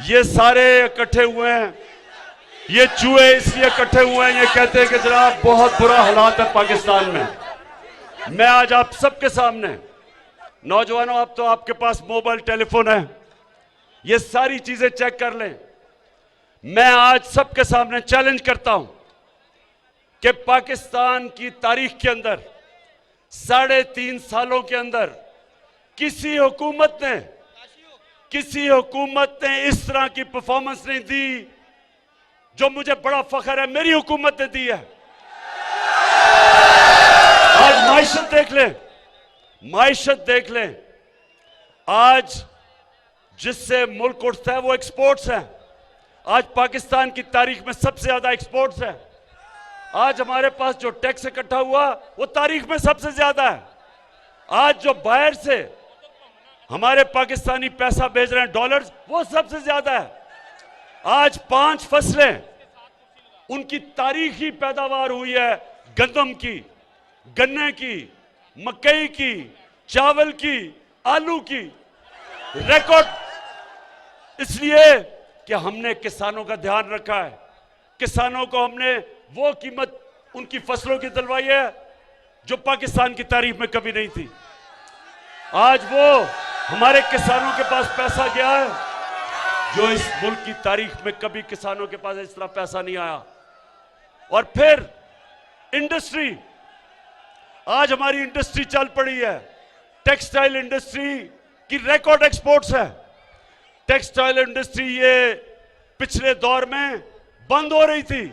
ये सारे इकट्ठे हुए हैं, ये चूहे इसलिए इकट्ठे हुए हैं, ये कहते हैं कि जनाब बहुत बुरा हालात है पाकिस्तान में। मैं आज आप सबके सामने, नौजवानों, अब तो आपके पास मोबाइल टेलीफोन है, ये सारी चीजें चेक कर लें। मैं आज सबके सामने चैलेंज करता हूं कि पाकिस्तान की तारीख के अंदर 3.5 सालों के अंदर किसी हुकूमत ने इस तरह की परफॉर्मेंस नहीं दी जो मुझे बड़ा फख्र है मेरी हुकूमत ने दी है। आज माइशत देख लें। आज जिससे मुल्क उठता है वो एक्सपोर्ट्स है। आज पाकिस्तान की तारीख में सबसे ज्यादा एक्सपोर्ट्स है। आज हमारे पास जो टैक्स इकट्ठा हुआ वो तारीख में सबसे ज्यादा है। आज जो बाहर से हमारे पाकिस्तानी पैसा भेज रहे हैं डॉलर्स, वो सबसे ज्यादा है। आज 5 फसलें उनकी तारीखी पैदावार हुई है, गंदम की, गन्ने की, मकई की, चावल की, आलू की। रिकॉर्ड इसलिए कि हमने किसानों का ध्यान रखा है। किसानों को हमने वो कीमत उनकी फसलों की दिलवाई है जो पाकिस्तान की तारीख में कभी नहीं थी। आज वो हमारे किसानों के पास पैसा गया है जो इस मुल्क की तारीख में कभी किसानों के पास इस तरह पैसा नहीं आया। और फिर इंडस्ट्री, आज हमारी इंडस्ट्री चल पड़ी है। टेक्सटाइल इंडस्ट्री की रिकॉर्ड एक्सपोर्ट्स है। टेक्सटाइल इंडस्ट्री ये पिछले दौर में बंद हो रही थी,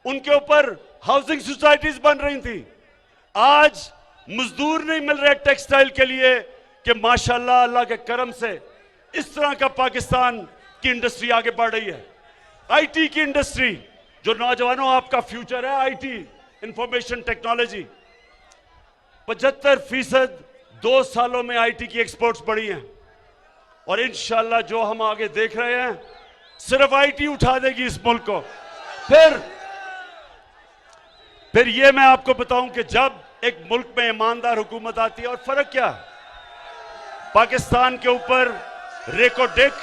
उनके ऊपर हाउसिंग सोसाइटीज बन रही थी। आज मजदूर नहीं मिल रहे टेक्सटाइल के लिए कि माशाल्लाह अल्लाह के करम से इस तरह का पाकिस्तान की इंडस्ट्री आगे बढ़ रही है। आईटी की इंडस्ट्री, जो नौजवानों आपका फ्यूचर है, आईटी, इंफॉर्मेशन टेक्नोलॉजी, 75% 2 सालों में आईटी की एक्सपोर्ट्स बढ़ी हैं। और इंशाल्लाह जो हम आगे देख रहे हैं, सिर्फ आईटी उठा देगी इस मुल्क को। फिर ये मैं आपको बताऊं कि जब एक मुल्क में ईमानदार हुकूमत आती है, और फर्क क्या है, पाकिस्तान के ऊपर रेकोडेक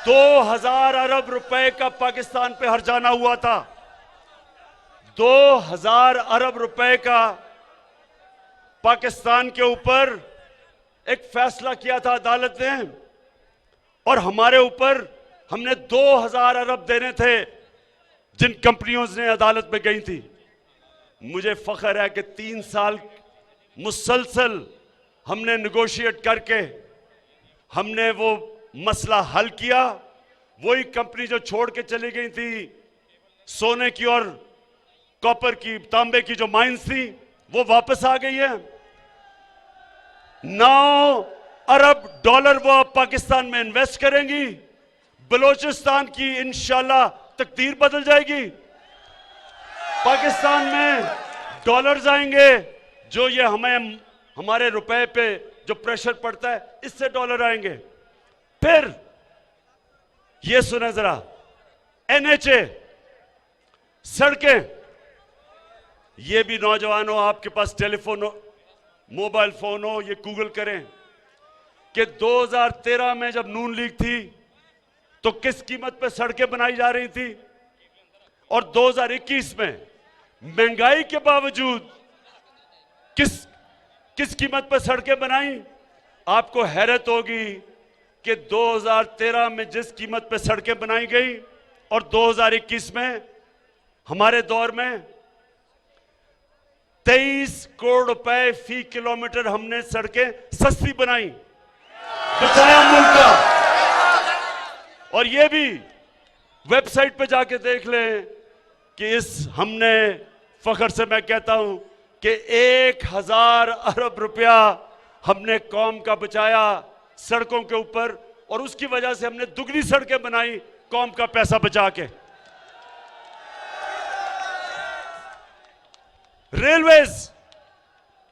2000 अरब रुपए का पाकिस्तान पे हर्जाना हुआ था। 2000 अरब रुपए का पाकिस्तान के ऊपर एक फैसला किया था अदालत ने, और हमारे ऊपर हमने 2000 अरब देने थे जिन कंपनियों ने अदालत में गई थी। मुझे फख्र है कि 3 साल मुसलसल हमने नेगोशिएट करके हमने वो मसला हल किया। वही कंपनी जो छोड़ के चली गई थी, सोने की और कॉपर की, तांबे की जो माइंस थी, वो वापस आ गई है। 9 अरब डॉलर वो अब पाकिस्तान में इन्वेस्ट करेंगी। बलोचिस्तान की इंशाल्लाह तकदीर बदल जाएगी। पाकिस्तान में डॉलर्स आएंगे, जो ये हमारे रुपए पे जो प्रेशर पड़ता है, इससे डॉलर आएंगे। फिर ये सुने जरा, एनएचए, सड़कें, ये भी नौजवानों आपके पास टेलीफोन हो, मोबाइल फोन हो, ये गूगल करें कि 2013 में जब नून लीग थी तो किस कीमत पे सड़कें बनाई जा रही थी, और 2021 में महंगाई के बावजूद किस कीमत पर सड़कें बनाई। आपको हैरत होगी कि 2013 में जिस कीमत पर सड़कें बनाई गई और 2021 में हमारे दौर में 23 करोड़ रुपए फी किलोमीटर हमने सड़कें सस्ती बनाई, बचाया मुल्क का। और ये भी वेबसाइट पे जाके देख लें कि हमने फख्र से मैं कहता हूं कि 1000 अरब रुपया हमने कौम का बचाया सड़कों के ऊपर, और उसकी वजह से हमने दुगनी सड़कें बनाई कौम का पैसा बचा के। रेलवेज,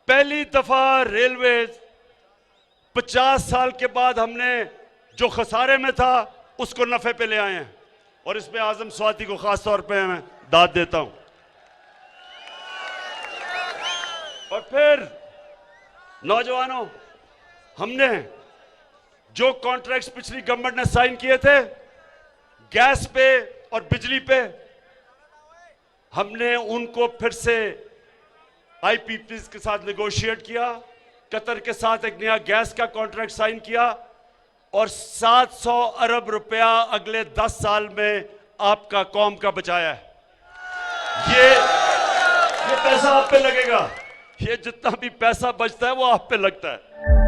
पहली दफा रेलवेज 50 साल के बाद हमने जो खसारे में था उसको नफे पे ले आए हैं, और इसमें आजम स्वाति को खास तौर पे मैं दाद देता हूं। और फिर नौजवानों, हमने जो कॉन्ट्रैक्ट्स पिछली गवर्नमेंट ने साइन किए थे गैस पे और बिजली पे, हमने उनको फिर से आईपीपीएस के साथ नेगोशिएट किया, कतर के साथ एक नया गैस का कॉन्ट्रैक्ट साइन किया और 700 अरब रुपया अगले 10 साल में आपका कौम का बचाया है। ये पैसा आप पे लगेगा, ये जितना भी पैसा बचता है वो आप पे लगता है।